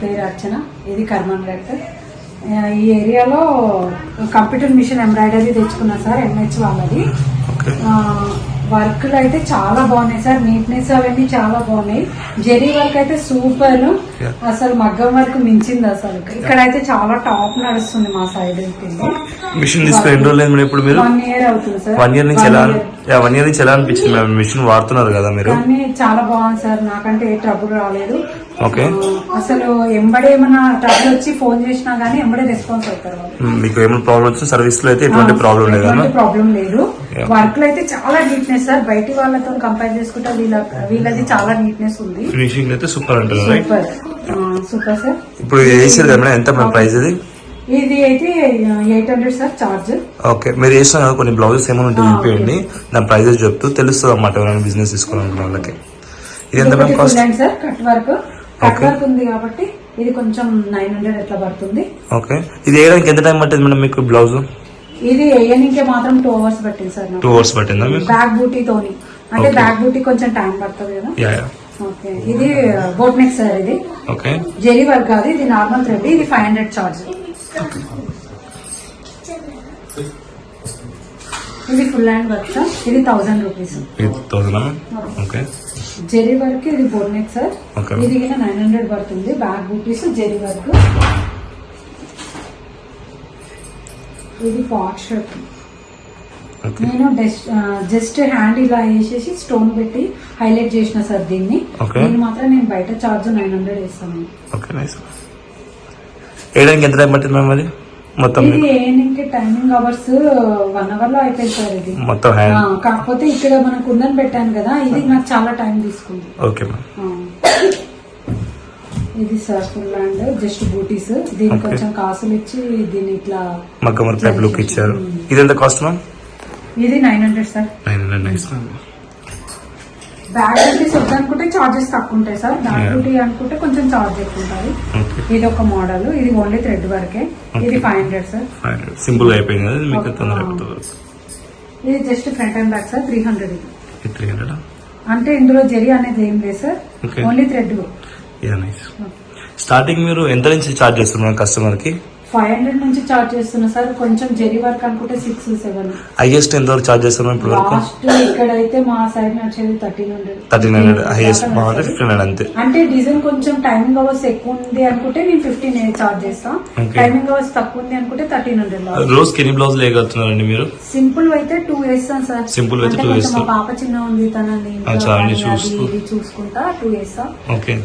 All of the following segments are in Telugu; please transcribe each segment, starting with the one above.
పేరు అర్చన, ఇది కర్మన్ ఘట్. ఈ ఏరియాలో కంప్యూటర్ మిషన్ ఎంబ్రాయిడరీ తెచ్చుకున్నా సార్, ఎంహెచ్ వాళ్ళది. వర్క్లు అయితే చాలా బాగున్నాయి సార్, నీట్నెస్ అవన్నీ చాలా బాగున్నాయి. జెరీ వర్క్ అయితే సూపర్, అసలు మగ్గం వర్క్ మించింది అసలు. ఇక్కడైతే చాలా టాప్ నడుస్తుంది మా సైడ్. మిషన్ తీసుకుని ఎన్ని రోజులు ఇప్పుడు మీరు? 1 year అవుతుంది సార్. 1 year నుంచి ఎలా అనిపించింది మ్యామ్? మిషన్ వాడుతున్నారు కదా మీరు? కానీ చాలా బాగుంది సార్, నాకంటే ఏ ట్రబుల్ రాలేదు. ఓకే, అసలు ఎంబడే ఏమైనా ట్రబుల్ వచ్చి ఫోన్ చేసినా గానీ ఎంబడే రెస్పాన్స్ అవుతారు. మీకు ఏమైనా ప్రాబ్లం వచ్చిన సర్వీస్ లో అయితే ఎటువంటి ప్రాబ్లం లేదు? ప్రాబ్లం లేదు. వర్క్ లో అయితే చాలా నీట్నెస్ సార్, బయట వాళ్ళతో కంపేర్ చేసుకుంటే వీళ్ళది చాలా నీట్నెస్ ఉంది. ఫినిషింగ్ అయితే సూపర్ అంటారు. Super sir. ఇప్పుడు వేసేది కదా ఎంత ప్రైస్? ఇది అయితే 800 సార్ చార్జ్. ఓకే, మీరు వేసిన కొన్ని బ్లౌజెస్ ఏమైనా ఉంటే చూపించండి, దాని ప్రైజెస్ చెప్తూ తెలుస్తుంది అన్నమాట ఎవరైనా బిజినెస్ తీసుకోవాలనుకున్న వాళ్ళకి. ఇది ఎంత కాస్ట్ సార్? కట్ వర్క్ ఉంది కాబట్టి ఇది కొంచెం 900 ఎట్లా పడుతుంది. ఓకే, ఇది వేయడానికి ఎంత టైం పట్టింది మేడం మీకు బ్లౌజ్? ఇది వేయడానికి మాత్రం 2 hours పట్టింది సార్. 2 hours పట్టిందా మీకు? బ్యాక్ బూటీ తోని, అంటే బ్యాక్ బూటీ కొంచెం టైం పడుతుంది కదా. ఓకే, ఇది బోట్ నెక్ సార్. ఇది ఓకే, జెరీ వర్క్ కాదు, ఇది నార్మల్ థ్రెడ్. ఇది 500 చార్జ్. ఇది ఫుల్ హ్యాండ్ వర్క్ సార్, ఇది 1000 రూపీస్. ఓకే, జెరీ వర్క్ ఇది బోట్ నెక్ సార్. ఇది 900 పడుతుంది. బ్యాక్ బూటీస్ జెరీ వర్క్. ఇది పాట్ షర్ట్. నేను జస్ట్ హ్యాండ్ ఇలా వేసేసి స్టోన్ పెట్టి హైలైట్ చేసిన సార్ దీన్ని. దీన్ని మాత్రం నేను బయట చార్జ్ 900 వేస్తాను. ఎంత టైం పట్టింది మ్యామ్ అది మొత్తం? ఇది ఏనికి టైమింగ్ అవర్స్ 1 hour లో అయిపోయింది సార్ ఇది మొత్తం. కాకపోతే ఇక్కడ మనం కుందన్ పెట్టాను కదా, ఇది నాకు చాలా టైం తీసుకుంది. ఓకే, ఇది సార్ ఫుల్ హ్యాండ్ జస్ట్ బూటీస్. దీనికి కొంచెం కాసులు ఇచ్చి దీన్ని ఇట్లా మగ్గం టైప్ లుక్ ఇచ్చారు. ఇది ఎంత కాస్ట్ మ్యామ్? ఇది 900 సార్. 900. బ్యాక్ బూటీస్ వద్దనుకుంటే చార్జెస్ తక్కువ ఉంటాయి సార్, బ్యాక్ బూటీ అనుకుంటే కొంచెం చార్జ్ ఎక్కువ ఉంటుంది. ఇది ఒక మోడల్, ఇది ఓన్లీ థ్రెడ్ వర్కే. ఇది 500 సార్. సింపుల్ అయిపోయింది కదా మీకు? ఇది just front and back sir, 300. ఇది 300. అంటే ఇందులో జెరీ అనేది ఏం లేదు సార్, ఓన్లీ థ్రెడ్. స్టార్టింగ్ మీరు ఎంత నుంచి చార్జ్ చేస్తున్నారు కస్టమర్ కి? 500 నుంచి చార్జ్ చేస్తున్నా సార్. కొంచెం జెరీ వర్క్ అనుకుంటే 6, 7. హైయెస్ట్ ఎంత వరకు చార్జ్ చేస్తున్నాం ఇప్పుడు వరకు? ఇక్కడైతే మా సైడ్ నచ్చేది 1300. 1300 హైయెస్ట్, 1500 అంతే. అంటే డిజైన్ కొంచెం టైమింగ్ అవర్స్ ఎక్కువ ఉంది అనుకుంటే నేను 15 చార్జ్ చేస్తాను. టైమింగ్ అవర్స్ తక్కువ ఉంది అనుకుంటే 1300. రోజుకి ఎన్ని బ్లౌజ్ వేయగలుగుతున్నారండి మీరు? సింపుల్ అయితే 2 వేస్తాను సార్. సింపుల్ అయితే 2 వేస్తాను. మా పాప చిన్న ఉంది, తనని చూసుకుంటా 2 వేస్తా. ఓకే,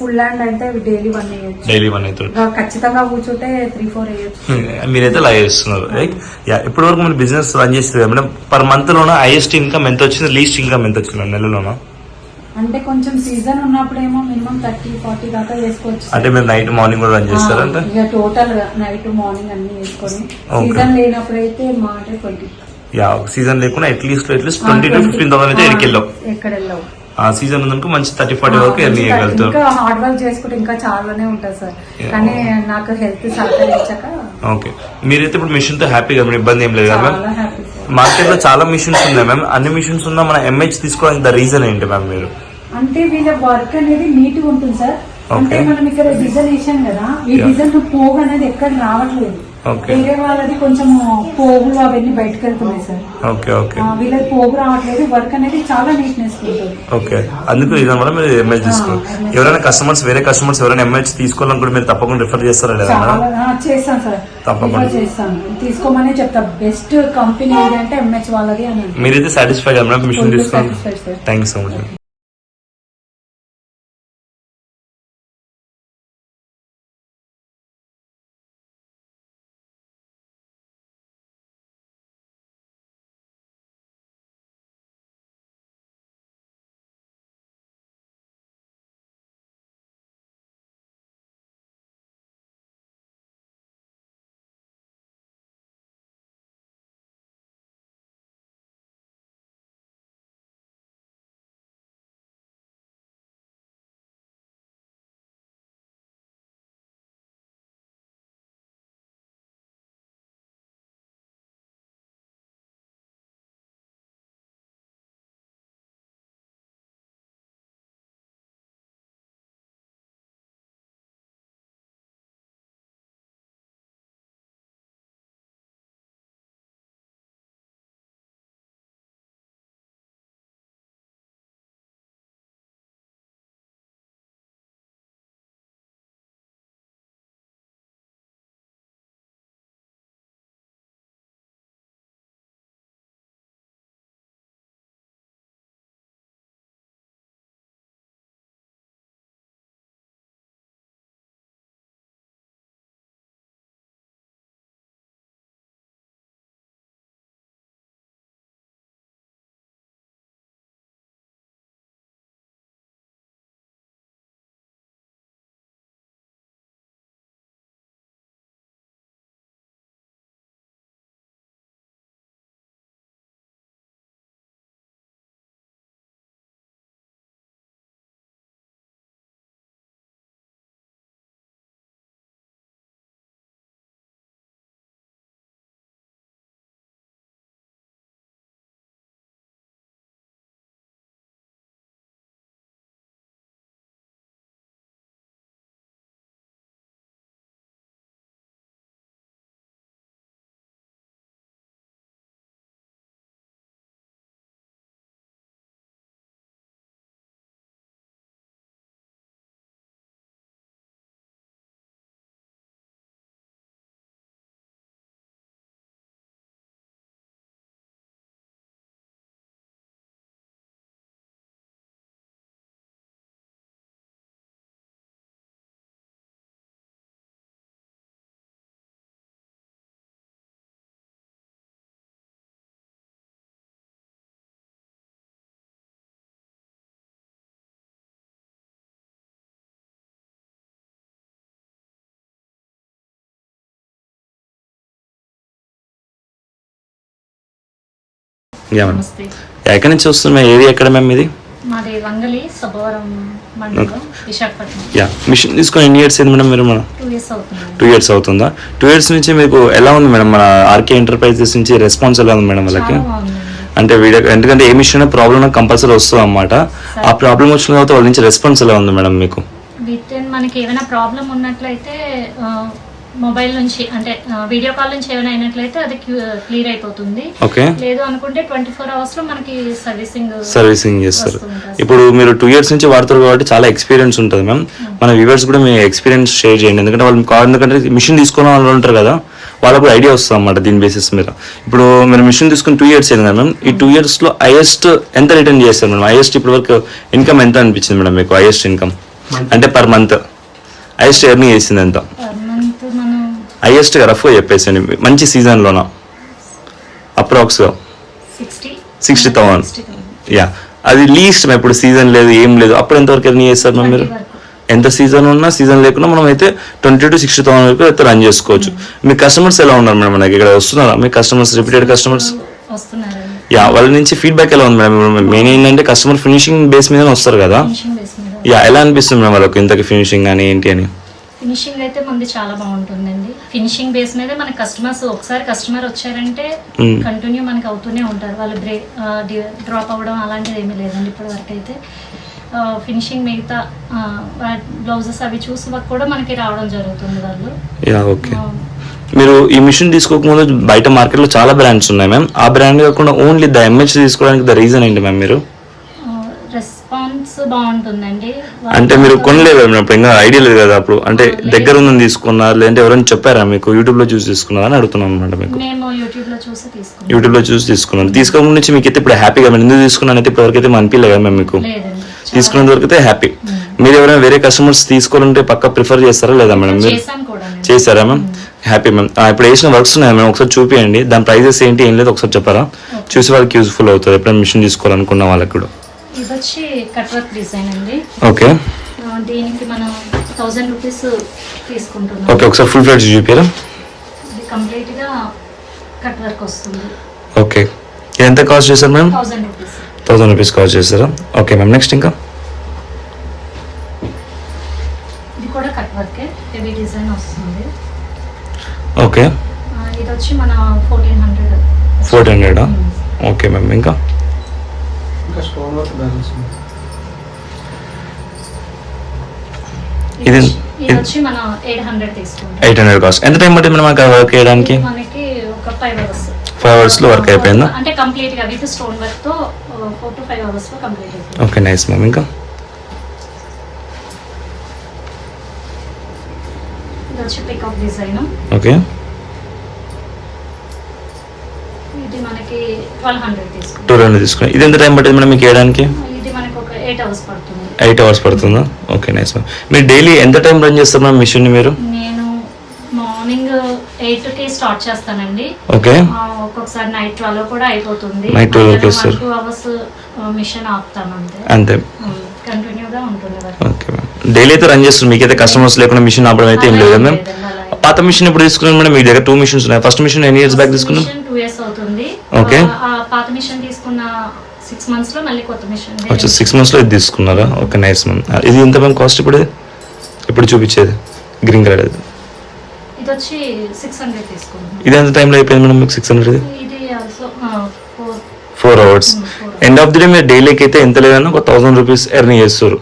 ఫుల్ హ్యాండ్ అయితే డైలీ 1 వేయచ్చు. డైలీ 1 అవుతుంది ఖచ్చితంగా కూర్చుంటే 3-4 వేయచ్చు. మీరైతే లైవ్ చేస్తున్నారు రైట్? ఇప్పటి వరకు మీరు బిజినెస్ రన్ చేస్తారు మేడం. పర్ మంత్ లోన హైయెస్ట్ ఇన్కమ్ ఎంత వచ్చింది, లీస్ట్ ఇన్కమ్ ఎంత వచ్చింది నెలలోనా? అంటే కొంచెం సీజన్ ఉన్నప్పుడేమో మినిమం 30-40 దాకా వేసుకోవచ్చు. అంటే మీరు నైట్ మార్నింగ్ కూడా రన్ చేస్తారంటే? టోటల్ నైట్ మార్నింగ్ అన్ని వేసుకొని. సీజన్ లేనప్పుడు అయితే మాట 20. సీజన్ లేకుండా అట్లీస్ట్ 20 to 15,000 అయితే ఎక్కడ వెళ్ళవు. ఆ సీజన్ ఉందనుకో మంచి 30-40 వరకు ఎర్న్ చేయగలుగుతారు. ఇంకా హార్డ్ వర్క్ చేసుకుంటే ఇంకా చాలానే ఉంటుంది సార్, కానీ నాకు హెల్త్ సహకరించాక. ఓకే, మీరైతే ఇప్పుడు మిషన్ తో హ్యాపీగా ఇబ్బంది ఏం లేదు కదా మ్యామ్? హ్యాపీ. మార్కెట్ లో చాలా మిషన్స్ ఉన్నాయి మ్యామ్. అన్ని మిషన్స్ ఉన్నా మన ఎంహెచ్ తీసుకోవడానికి ద రీజన్ ఏంటి మ్యామ్ మీరు? అంటే వీళ్ళ వర్క్ అనేది నీట్ గా ఉంటుంది సార్. అంటే మనం ఇక్కడ డిజైన్ వేసాం కదా, ఈ డిజైన్ పోగు అనేది ఎక్కడ రావట్లేదు. వేరే వాళ్ళది కొంచెం పోగులు అవన్నీ బయటకు వెళ్తున్నాయి సార్. వీళ్ళకి పోగు రావట్లేదు. వర్క్ అనేది చాలా నీట్నెస్ ఉంటుంది. ఓకే, అందుకు రీజన్ వల్ల మీరు ఎంహెచ్ తీసుకోవాలి. ఎవరైనా వేరే కస్టమర్స్ ఎవరైనా ఎంహెచ్ తీసుకోవాలనుకుంటే మీరు తప్పకుండా రిఫర్ చేస్తారా లేదా? చేస్తాను సార్, తప్పకుండా చేస్తాను. తీసుకోమని చెప్తా. బెస్ట్ కంపెనీ ఏదంటే ఎంహెచ్ వాళ్ళది అని. మీరైతే సాటిస్ఫైడ్ మిషన్ తీసుకోండి. Thank you so much. Yeah ma'am. నమస్తే. ఎక్కడి నుంచి వస్తుంది మ్యామ్? ఏరియా ఎక్కడ మ్యామ్ ఇది? మాది వంగలి సబ్బవరం మండలం విశాఖపట్నం. యా, మిషన్ తీసుకొని ఎన్ని ఇయర్స్ అయింది మేడం మీరు? మన 2 years అవుతుంది. 2 years అవుతుందా? 2 years నుంచి మీకు ఎలా ఉంది మేడం మన ఆర్కే ఎంటర్ప్రైజెస్ నుంచి రెస్పాన్స్ ఎలా ఉంది మేడం వాళ్ళకి? చాలా బాగుందండి. అంటే వీడియో ఎందుకంటే ఏ మిషన్ ప్రాబ్లమ్ కంపల్సరీ వస్తుంది అన్నమాట. ఆ ప్రాబ్లం వచ్చిన తర్వాత వాళ్ళ నుంచి రెస్పాన్స్ ఎలా ఉంది మేడం మీకు? విత్ ఇన్ మనకి ఏమైనా ప్రాబ్లం ఉన్నట్లయితే మొబైల్ నుంచి అంటే వీడియో కాల్ నుంచి ఏమైనా అయినట్లయితే అది క్లియర్ అయిపోతుంది. ఓకే, లేదు అనుకుంటే 24 hours లో మనకి సర్వీసింగ్ చేస్తారు. ఇప్పుడు మీరు 2 years నుంచి వాడుతారు కాబట్టి చాలా ఎక్స్పీరియన్స్ ఉంటుంది మ్యామ్. మన వ్యూవర్స్ కూడా మీ ఎక్స్పీరియన్స్ షేర్ చేయండి. ఎందుకంటే ఎందుకంటే మిషన్ తీసుకున్న వాళ్ళు ఉంటారు కదా, వాళ్ళకు కూడా ఐడియా వస్తుంది అన్నమాట దీని బేసిస్ మీద. ఇప్పుడు మీరు మిషన్ తీసుకుని 2 years అయింది కదా మ్యామ్. ఈ 2 years లో హైయెస్ట్ ఎంత రిటర్న్ చేస్తారు మేడం? హైయెస్ట్ ఇప్పటి వరకు ఇన్కమ్ ఎంత అనిపించింది మేడం మీకు? హైయెస్ట్ ఇన్కమ్ అంటే పర్ మంత్ హైయెస్ట్ ఎర్నింగ్ చేసింది ఎంత? పర్ మంత్ మనం హైయెస్ట్ గా రఫ్గా చెప్పేసండి, మంచి సీజన్లోనా అప్రాక్స్గా 60,000. యా, అది లీస్ట్ ఇప్పుడు సీజన్ లేదు ఏం లేదు అప్పుడు ఎంతవరకు ఎర్నింగ్ చేస్తారు మ్యామ్ మీరు? ఎంత సీజన్ ఉన్నా సీజన్ లేకున్నా మనం అయితే 20,000 to 60,000 వరకు అయితే రన్ చేసుకోవచ్చు. మీ కస్టమర్స్ ఎలా ఉన్నారు మేడం? మనకి ఇక్కడ వస్తున్నారా మీ కస్టమర్స్, రిపీటెడ్ కస్టమర్స్? వస్తున్నారు. యా, వాళ్ళ నుంచి ఫీడ్బ్యాక్ ఎలా ఉంది మేడం? మెయిన్ ఏంటంటే కస్టమర్ ఫినిషింగ్ బేస్ మీద వస్తారు కదా. ఫినిషింగ్ బేస్ మీద. యా, ఎలా అనిపిస్తుంది మేడం వాళ్ళకి ఇంతకి ఫినిషింగ్ అని ఏంటి అని? ఫినిషింగ్ అయితే మంది చాలా బాగుంటుందండి. ఫినిషింగ్ బేస్ మీద మన కస్టమర్స్ ఒకసారి కస్టమర్ వచ్చారంటే కంటిన్యూ మనకి అవుతూనే ఉంటారు. వాళ్ళు బ్రేక్ డ్రాప్ అవ్వడం అలాంటిది ఏమీ లేదండి ఇప్పటి వరకు అయితే. ఫినిషింగ్ మిగతా బ్లౌజెస్ అవి చూసి కూడా మనకి రావడం జరుగుతుంది వాళ్ళు. Yeah, okay. మీరు ఈ మిషన్ తీసుకోకముందు బయట మార్కెట్లో చాలా బ్రాండ్స్ ఉన్నాయి మ్యామ్. ఆ బ్రాండ్ కాకుండా ఓన్లీ ద ఎంహెచ్ తీసుకోవడానికి ద రీజన్ ఏంటి మ్యామ్? మీరు రెస్పాన్స్ బాగుంటుందండి. అంటే మీరు కొనలేదు మేడం, ఇప్పుడు ఇంకా ఐడియా లేదు కదా అప్పుడు. అంటే దగ్గర ఉందని తీసుకున్నారు లేదంటే ఎవరైనా చెప్పారా మీకు? యూట్యూబ్ లో చూసి తీసుకున్నారా అని అడుగుతున్నాను అనమాట మీకు. మేము యూట్యూబ్ లో చూసి తీసుకున్నాం. యూట్యూబ్ లో చూసి తీసుకున్నాను. తీసుకోక నుంచి మీకు అయితే ఇప్పుడు హ్యాపీగా మీరు ఎందుకు తీసుకున్నాను అయితే ఇప్పటివరకు అయితే అనిపించలేదు కదా మ్యామ్ మీకు? లేదండి, తీసుకున్నంత వరకు అయితే హ్యాపీ. మీరు ఎవరైనా వేరే కస్టమర్స్ తీసుకోవాలంటే పక్క ప్రిఫర్ చేస్తారా లేదా మేడం? మీరు చేసాం కూడా. చేశారా మ్యామ్? Happy ma'am. ఇప్పుడు వేసిన వర్క్స్ ఉన్నాయి మ్యామ్, ఒకసారి చూపియండి. దాని ప్రైజెస్ ఏంటి ఏం లేదు ఒకసారి చెప్పారా? చూసి వాళ్ళకి యూజ్ఫుల్ అవుతుంది ఎప్పుడైనా మిషన్ తీసుకోవాలనుకున్న వాళ్ళకి కూడా. ఇది వచ్చి కట్ వర్క్ డిజైన్ అండి. ఓకే, దీనికి మనం 1000 రూపీస్ తీసుకుంటున్నాం. ఓకే, ఒకసారి ఫుల్ ఫ్లెడ్జ్ చూపిరా. ఇది కంప్లీట్ గా కట్ వర్క్ వస్తుంది. ఓకే, ఎంత కాస్ట్ చేశారు మ్యామ్? 1000 రూపీస్. 1000 రూపీస్ కాస్ట్ చేస్తారా? ఓకే మ్యామ్, నెక్స్ట్ ఇంకా ఇది కూడా కట్ వర్కే, హెవీ డిజైన్ వస్తుంది. ఓకే, ఇది వచ్చి మన 1400. 1400. ఓకే మ్యామ్, ఇంకా ఇది ఇది వచ్చి మనం 800 తీసుకుంటాం. 800 కాస్ట్. ఎంత టైం పట్టింది మేడం మనకి వర్క్ చేయడానికి? మనకి ఒక 5 hours. 5 hours లో వర్క్ అయిపోయిందా? అంటే కంప్లీట్ గా విత్ స్టోన్ వర్క్ తో 4 to 5 hours లో కంప్లీట్ అయిపోయింది. Okay, nice ma'am. ఇంకా ఇది వచ్చి పికప్ డిజైన్. ఓకే, ఇది మనకి 1200 తీసుకుంటాం. 200 తీసుకుని. ఇది ఎంత టైం పట్టింది మేడం మీకు వేయడానికి? ఇది మనకి ఒక 8 hours పడుతుంది. 8 hours పడుతుందా? Okay, nice ma'am. మీరు డైలీ ఎంత టైం రన్ చేస్తారు మ్యామ్ మిషన్ మీరు? నేను మార్నింగ్ 8 కి స్టార్ట్ చేస్తానండి. ఓకే, ఒక్కొక్కసారి నైట్ 12 కూడా అయిపోతుంది. Night 12 కి వస్తారు. 2 hours మిషన్ ఆపుతాను అంతే. అంతే. కంటిన్యూగా ఉంటుంది వర్క్. ఓకే మ్యామ్, డైలీ అయితే రన్ చేస్తారు మీకైతే కస్టమర్స్ లేకుండా మిషన్ ఆపడం అయితే ఏం లేదు కదా మ్యామ్? పాత మిషన్ ఇప్పుడు తీసుకున్నాను మేడం మీ దగ్గర 2 మిషన్స్ ఉన్నాయి. ఫస్ట్ మిషన్ ఎన్ని ఇయర్స్ బ్యాక్ తీసుకున్నాం? 2 years అవుతుంది. ఓకే, ఆ పాత మిషన్ తీసుకున్న 6 months లో మళ్ళీ కొత్త మిషన్. వచ్చి 6 months లో ఇది తీసుకున్నారా? Okay, nice ma'am. ఇది ఎంత మ్యామ్ కాస్ట్ ఇప్పుడు? ఇప్పుడు చూపించేది గ్రీన్ కలర్ ఇది వచ్చి 600 తీసుకుంటాం. ఇది ఎంత టైంలో అయిపోయింది మేడం మీకు 600? ఇది also 4 hours. End of the day మీరు డైలీకి అయితే ఎంత లేదన్నా ఒక 1000 రూపీస్ ఎర్న్ చేస్తారు.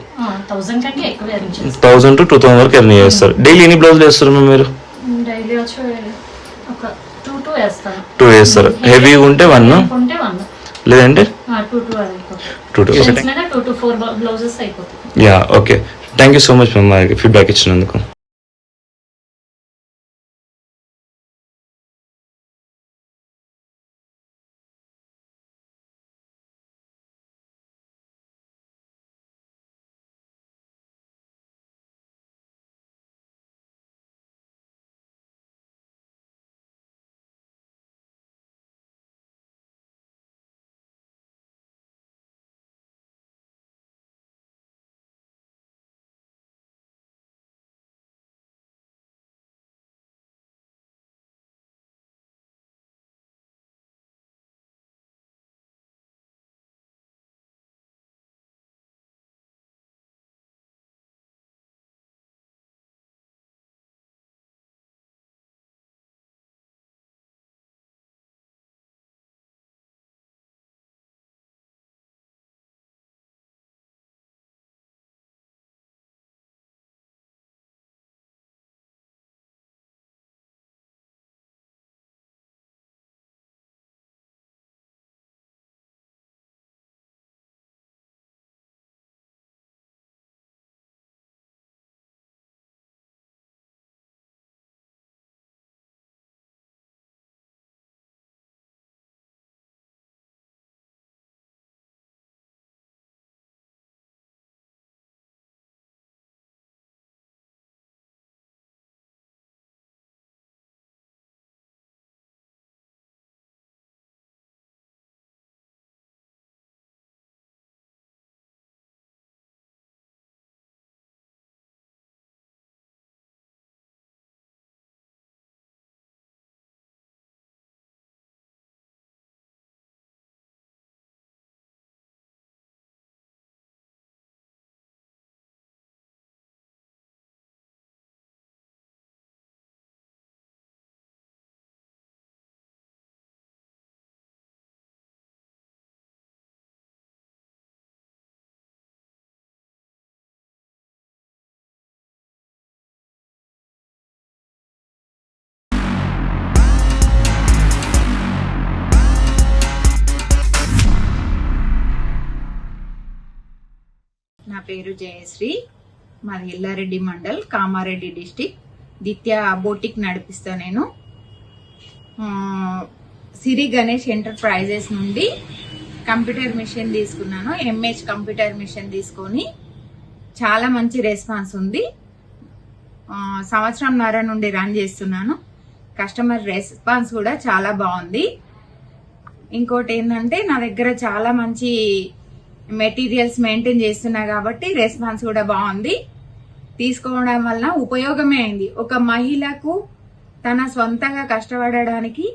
1000 కంటే ఎక్కువ ఎర్న్ చేస్తాం. 1000 to 2000 వరకు ఎర్న్ చేస్తారు. డైలీ ఎన్ని బ్లౌజులు వేస్తారు మ్యామ్ మీరు? డైలీ వచ్చి ఒక 2 వేస్తాను. 2 వేస్తారు. హెవీ ఉంటే 1, ఉంటే 1, లేదంటే 2 అయిపోతుంది. 2. 2 to 4 బ్లౌజెస్ అయిపోతుంది. Yeah, okay. Thank you so much ma'am feedback ఇచ్చినందుకు. పేరు జయశ్రీ, మాది ఎల్లారెడ్డి మండల్, కామారెడ్డి డిస్టిక్. దిత్య బోటిక్ నడిపిస్తా నేను. సిరి గణేష్ ఎంటర్ప్రైజెస్ నుండి కంప్యూటర్ మిషన్ తీసుకున్నాను. ఎంహెచ్ కంప్యూటర్ మిషన్ తీసుకొని చాలా మంచి రెస్పాన్స్ ఉంది. సంవత్సరంన్నర నుండి రన్ చేస్తున్నాను. కస్టమర్ రెస్పాన్స్ కూడా చాలా బాగుంది. ఇంకోటి ఏంటంటే నా దగ్గర చాలా మంచి మెటీరియల్స్ మెయింటైన్ చేస్తున్నా కాబట్టి రెస్పాన్స్ కూడా బాగుంది. తీసుకోవడం వలన ఉపయోగమే అయింది. ఒక మహిళకు తన సొంతంగా కష్టపడడానికి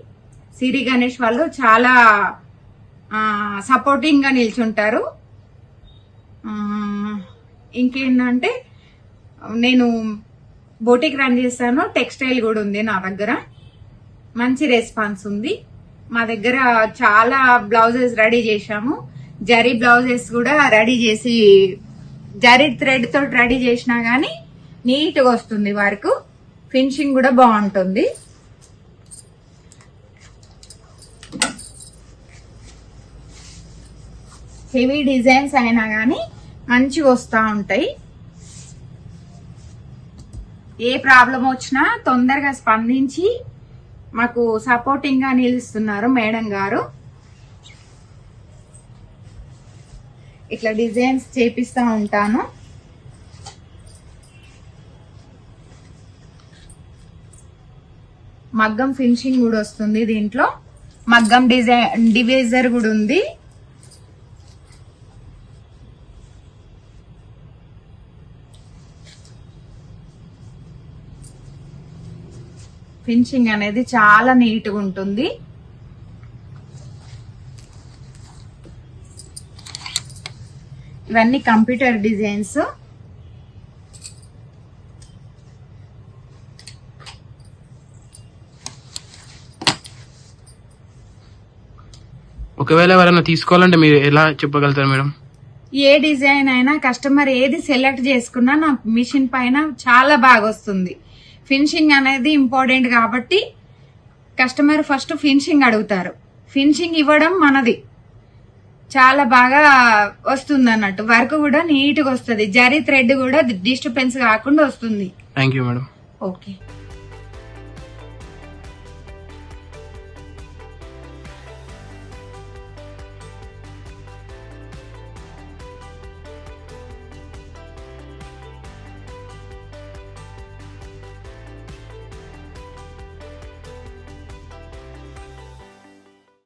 సిరి గణేష్ వాళ్ళు చాలా సపోర్టింగ్ గా నిల్చుంటారు. ఇంకేంటంటే నేను బోటిక్ రన్ చేస్తాను, టెక్స్టైల్ కూడా ఉంది నా దగ్గర. మంచి రెస్పాన్స్ ఉంది. మా దగ్గర చాలా బ్లౌజెస్ రెడీ చేశాము. జరీ బ్లౌజెస్ కూడా రెడీ చేసి జరీ థ్రెడ్ తోటి రెడీ చేసినా గానీ నీట్ గా వస్తుంది. వర్క్ ఫినిషింగ్ కూడా బాగుంటుంది. హెవీ డిజైన్స్ అయినా గానీ మంచిగా వస్తూ ఉంటాయి. ఏ ప్రాబ్లం వచ్చినా తొందరగా స్పందించి మాకు సపోర్టింగ్ గా నిలుస్తున్నారు మేడం గారు. ఇట్లా డిజైన్స్ చేపిస్తా ఉంటాను. మగ్గం ఫినిషింగ్ కూడా వస్తుంది దీంట్లో. మగ్గం డివైజర్ కూడా ఉంది. ఫినిషింగ్ అనేది చాలా నీట్ గా ఉంటుంది. ఇవన్నీ కంప్యూటర్ డిజైన్స్. ఒకవేళ ఎవరైనా తీసుకోవాలంటే మీరు ఎలా చెప్పగలుగుతారు మేడం? ఏ డిజైన్ అయినా కస్టమర్ ఏది సెలెక్ట్ చేసుకున్నా నా మిషన్ పైన చాలా బాగా వస్తుంది. ఫినిషింగ్ అనేది ఇంపార్టెంట్ కాబట్టి కస్టమర్ ఫస్ట్ ఫినిషింగ్ అడుగుతారు. ఫినిషింగ్ ఇవ్వడం మనది చాలా బాగా వస్తుంది అన్నట్టు. వర్క్ కూడా నీట్ గా వస్తుంది. జరీ థ్రెడ్ కూడా డిస్టర్బెన్స్ కాకుండా వస్తుంది. Thank you madam. ఓకే.